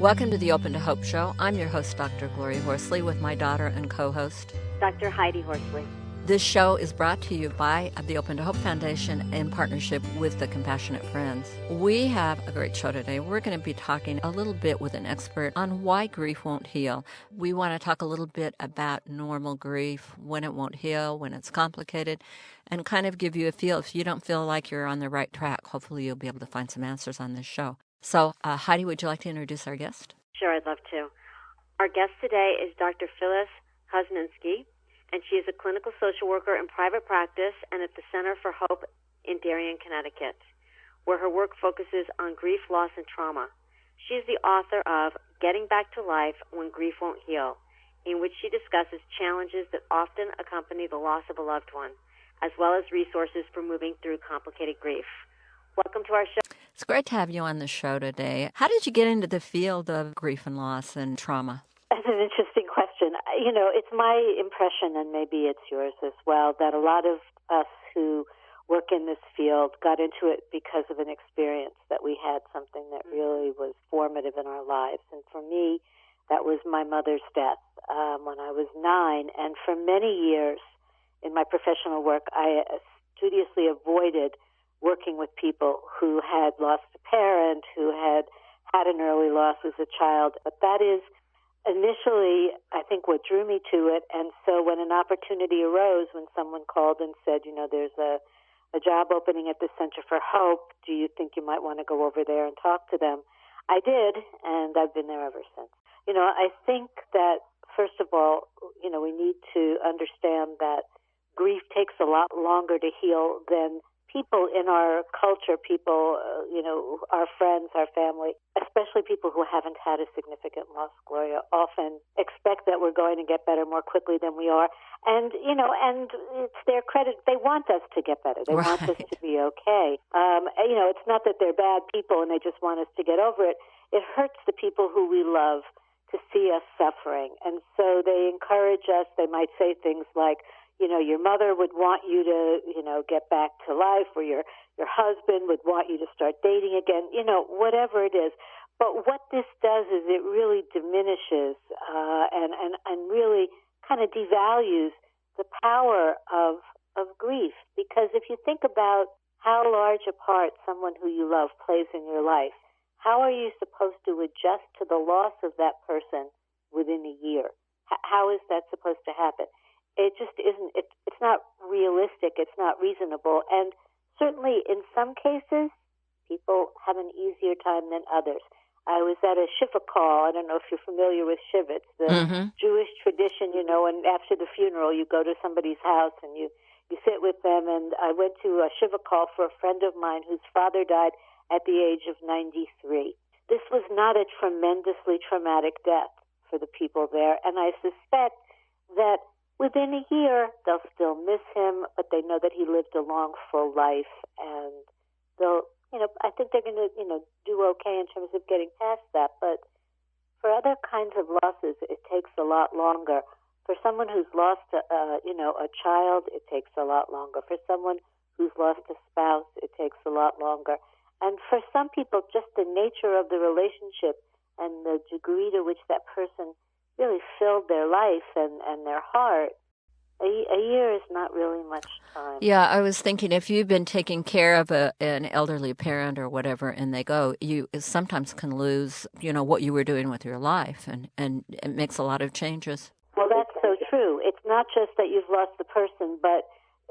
Welcome to the Open to Hope Show. I'm your host, Dr. Gloria Horsley, with my daughter and co-host, Dr. Heidi Horsley. This show is brought to you by the Open to Hope Foundation in partnership with the Compassionate Friends. We have a great show today. We're going to be talking a little bit with an expert on why grief won't heal. We want to talk a little bit about normal grief, when it won't heal, when it's complicated, and kind of give you a feel. If you don't feel like you're on the right track, hopefully you'll be able to find some answers on this show. So, Heidi, would you like to introduce our guest? Sure, I'd love to. Our guest today is Dr. Phyllis Kosminsky, and she is a clinical social worker in private practice and at the Center for Hope in Darien, Connecticut, where her work focuses on grief, loss, and trauma. She is the author of Getting Back to Life When Grief Won't Heal, in which she discusses challenges that often accompany the loss of a loved one, as well as resources for moving through complicated grief. Welcome to our show. It's great to have you on the show today. How did you get into the field of grief and loss and trauma? That's an interesting question. You know, it's my impression, and maybe it's yours as well, that a lot of us who work in this field got into it because of an experience that we had, something that really was formative in our lives. And for me, that was my mother's death when I was 9. And for many years in my professional work, I studiously avoided working with people who had lost a parent, who had had an early loss as a child. But that is initially, I think, what drew me to it. And so when an opportunity arose, when someone called and said, you know, there's a job opening at the Center for Hope, do you think you might want to go over there and talk to them? I did, and I've been there ever since. You know, I think that, first of all, you know, we need to understand that grief takes a lot longer to heal than people in our culture, people, you know, our friends, our family, especially people who haven't had a significant loss, Gloria, often expect that we're going to get better more quickly than we are. And, you know, and it's their credit. They want us to get better. They want us to be okay. You know, it's not that they're bad people and they just want us to get over it. It hurts the people who we love to see us suffering. And so they encourage us. They might say things like, you know, your mother would want you to, you know, get back to life, or your husband would want you to start dating again, you know, whatever it is. But what this does is it really diminishes and really kind of devalues the power of grief. Because if you think about how large a part someone who you love plays in your life, how are you supposed to adjust to the loss of that person within a year? How is that supposed to happen? It just isn't, it's not realistic, it's not reasonable, and certainly in some cases, people have an easier time than others. I was at a Shiva call. I don't know if you're familiar with Shiva. It's the Jewish tradition, you know, and after the funeral, you go to somebody's house and you sit with them, and I went to a Shiva call for a friend of mine whose father died at the age of 93. This was not a tremendously traumatic death for the people there, and I suspect that within a year, they'll still miss him, but they know that he lived a long, full life, and they'll, you know, I think they're going to, you know, do okay in terms of getting past that. But for other kinds of losses, it takes a lot longer. For someone who's lost, you know, a child, it takes a lot longer. For someone who's lost a spouse, it takes a lot longer. And for some people, just the nature of the relationship and the degree to which that person really filled their life and their heart, a year is not really much time. Yeah, I was thinking if you've been taking care of an elderly parent or whatever, and they go, you sometimes can lose, you know, what you were doing with your life, and it makes a lot of changes. Well, that's so true. It's not just that you've lost the person, but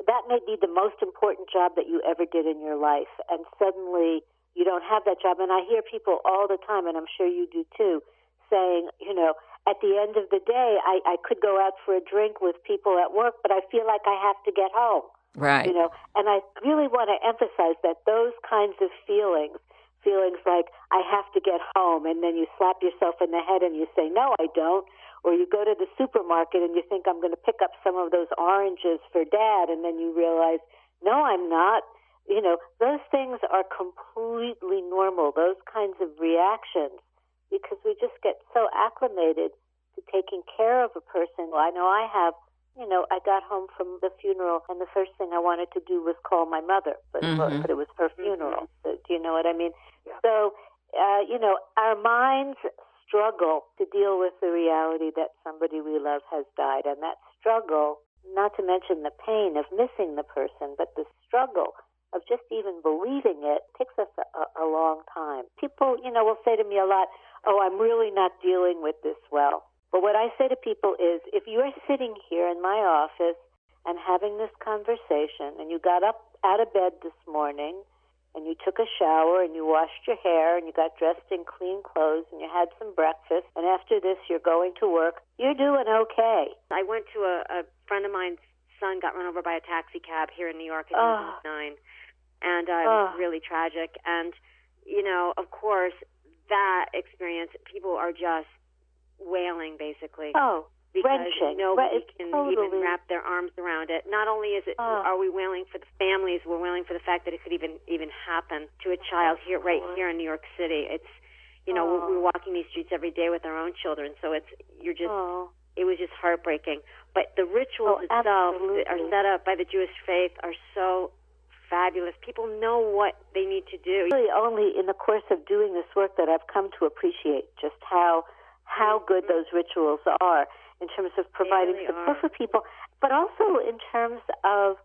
that may be the most important job that you ever did in your life, and suddenly you don't have that job. And I hear people all the time, and I'm sure you do too, saying, you know, at the end of the day, I could go out for a drink with people at work, but I feel like I have to get home. Right. You know, and I really want to emphasize that those kinds of feelings like I have to get home, and then you slap yourself in the head and you say, no, I don't. Or you go to the supermarket and you think, I'm going to pick up some of those oranges for Dad, and then you realize, no, I'm not. You know, those things are completely normal, those kinds of reactions, because we just get so acclimated to taking care of a person. Well, I know I have, you know, I got home from the funeral, and the first thing I wanted to do was call my mother, but it was her funeral. So, do you know what I mean? Yeah. So, you know, our minds struggle to deal with the reality that somebody we love has died. And that struggle, not to mention the pain of missing the person, but the struggle of just even believing it takes us a long time. People, will say to me a lot, oh, I'm really not dealing with this well. But what I say to people is, if you are sitting here in my office and having this conversation, and you got up out of bed this morning, and you took a shower, and you washed your hair, and you got dressed in clean clothes, and you had some breakfast, and after this you're going to work, you're doing okay. I went to a friend of mine's son got run over by a taxi cab here in New York at 9, and it was really tragic. And, of course, that experience, people are just wailing, basically. Because wrenching. Nobody can even wrap their arms around it. Not only is it, are we wailing for the families, we're wailing for the fact that it could even happen to a child right here in New York City. It's, we're walking these streets every day with our own children, so it was just heartbreaking. But the rituals itself that are set up by the Jewish faith are so fabulous. People know what they need to do. Really, only in the course of doing this work that I've come to appreciate just how good those rituals are, in terms of providing support for people, but also in terms of,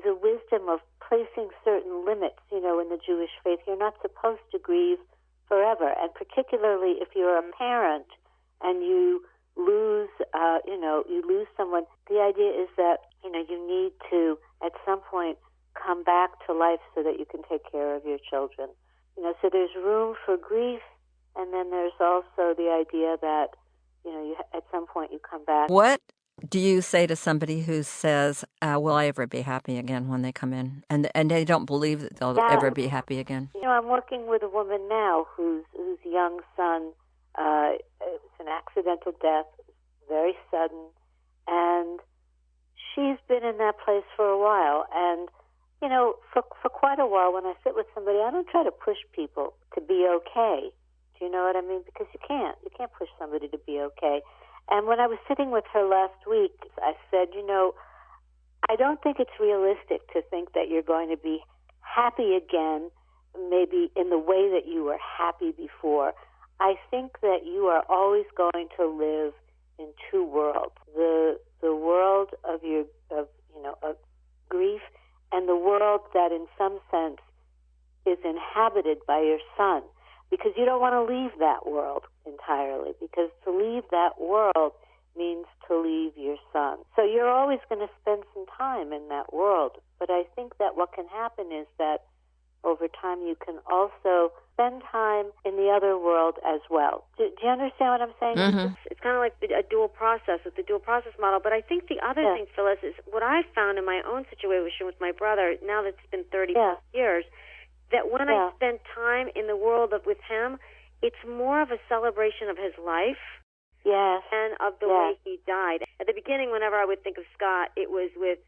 the wisdom of placing certain limits, in the Jewish faith. You're not supposed to grieve forever, and particularly if you're a parent and you lose, you lose someone, the idea is that, you need to, at some point, come back to life so that you can take care of your children. So there's room for grief, and then there's also the idea that, at some point you come back. What do you say to somebody who says, will I ever be happy again when they come in? And they don't believe that they'll ever be happy again. I'm working with a woman now whose young son, it's an accidental death, very sudden, and she's been in that place for a while. And, for quite a while when I sit with somebody, I don't try to push people to be okay. Do you know what I mean? Because you can't push somebody to be okay. And when I was sitting with her last week, I said, I don't think it's realistic to think that you're going to be happy again, maybe in the way that you were happy before. I think that you are always going to live in two worlds: the world of of grief, and the world that, in some sense, is inhabited by your son. Because you don't want to leave that world entirely, because to leave that world means to leave your son. So you're always going to spend some time in that world. But I think that what can happen is that over time you can also spend time in the other world as well. Do you understand what I'm saying? Mm-hmm. It's kind of like a dual process, with the dual process model. But I think the other thing, Phyllis, is what I found in my own situation with my brother, now that it's been 30 plus years, that when I spend time in the world with him, it's more of a celebration of his life and of the way he died. At the beginning, whenever I would think of Scott, it was with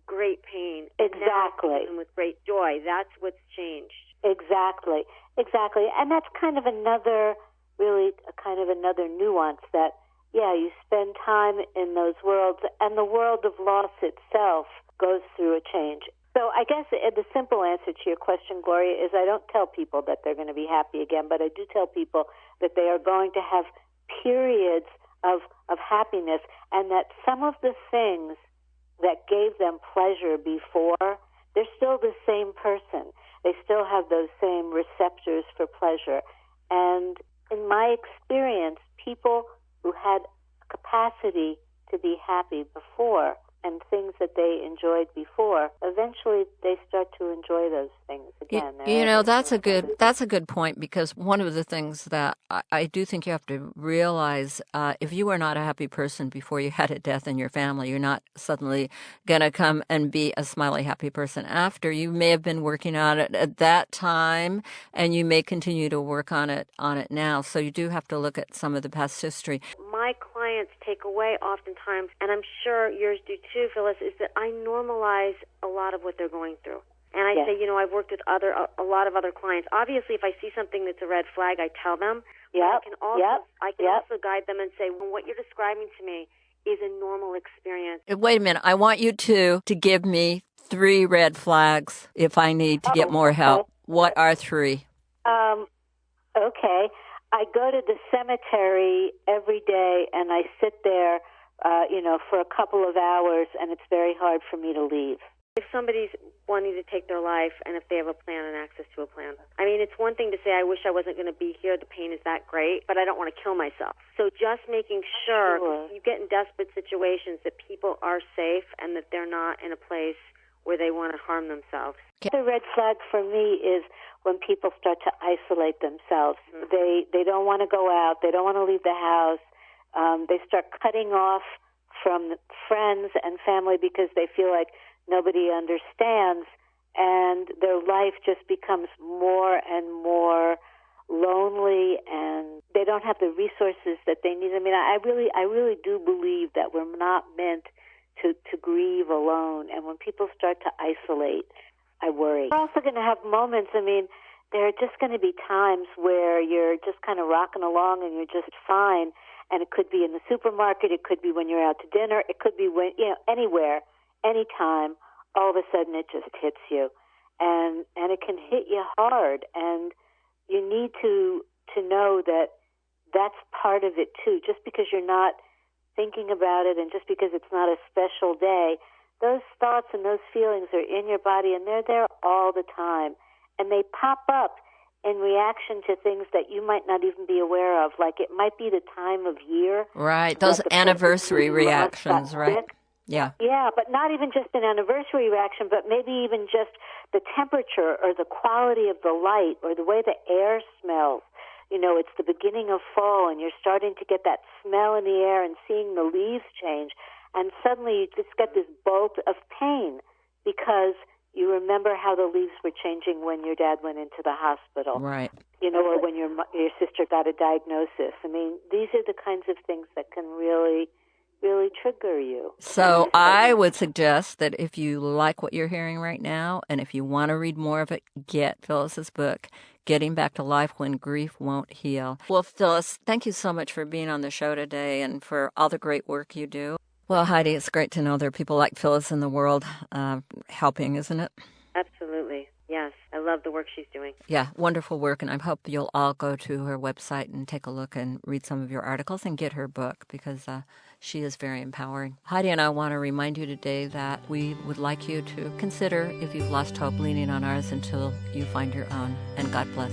great pain. Exactly. And with great joy. That's what's changed. Exactly. And that's kind of another nuance that, you spend time in those worlds, and the world of loss itself goes through a change. So I guess the simple answer to your question, Gloria, is I don't tell people that they're going to be happy again, but I do tell people that they are going to have periods of happiness, and that some of the things that gave them pleasure before, they're still the same person. They still have those same receptors for pleasure. And in my experience, people who had capacity to be happy before and things that they enjoyed before, eventually they start to enjoy those things again. That's a good point, because one of the things that I do think you have to realize, if you were not a happy person before you had a death in your family, you're not suddenly going to come and be a smiley, happy person after. You may have been working on it at that time, and you may continue to work on it now. So you do have to look at some of the past history. My clients take away oftentimes, and I'm sure yours do too, Phyllis, is that I normalize a lot of what they're going through. And I say, I've worked with a lot of other clients. Obviously, if I see something that's a red flag, I tell them. I can also guide them and say, well, what you're describing to me is a normal experience. Wait a minute. I want you to give me 3 red flags if I need to get more help. What are 3? Okay. I go to the cemetery every day, and I sit there, for a couple of hours, and it's very hard for me to leave. If somebody's wanting to take their life and if they have a plan and access to a plan. I mean, it's one thing to say, I wish I wasn't going to be here, the pain is that great, but I don't want to kill myself. So just making sure you get in desperate situations that people are safe and that they're not in a place where they want to harm themselves. The red flag for me is when people start to isolate themselves. Mm-hmm. They don't want to go out. They don't want to leave the house. They start cutting off from friends and family because they feel like nobody understands, and their life just becomes more and more lonely, and they don't have the resources that they need. I mean, I really do believe that we're not meant to grieve alone, and when people start to isolate, I worry. We're also going to have moments, I mean, there are just going to be times where you're just kind of rocking along and you're just fine, and it could be in the supermarket, it could be when you're out to dinner, it could be when, anywhere, anytime, all of a sudden it just hits you. And it can hit you hard, and you need to know that that's part of it too. Just because you're not thinking about it and just because it's not a special day, those thoughts and those feelings are in your body, and they're there all the time. And they pop up in reaction to things that you might not even be aware of. Like it might be the time of year. Right, those anniversary reactions, right? Sick. Yeah. Yeah, but not even just an anniversary reaction, but maybe even just the temperature or the quality of the light or the way the air smells. It's the beginning of fall, and you're starting to get that smell in the air and seeing the leaves change. And suddenly you just get this bolt of pain because you remember how the leaves were changing when your dad went into the hospital. Right. Or when your sister got a diagnosis. I mean, these are the kinds of things that can really trigger you. So I would suggest that if you like what you're hearing right now, and if you want to read more of it, get Phyllis's book, Getting Back to Life When Grief Won't Heal. Well, Phyllis, thank you so much for being on the show today and for all the great work you do. Well, Heidi, it's great to know there are people like Phyllis in the world helping, isn't it? Absolutely. Yes. I love the work she's doing. Yeah, wonderful work, and I hope you'll all go to her website and take a look and read some of your articles and get her book because she is very empowering. Heidi and I want to remind you today that we would like you to consider, if you've lost hope, leaning on ours until you find your own. And God bless.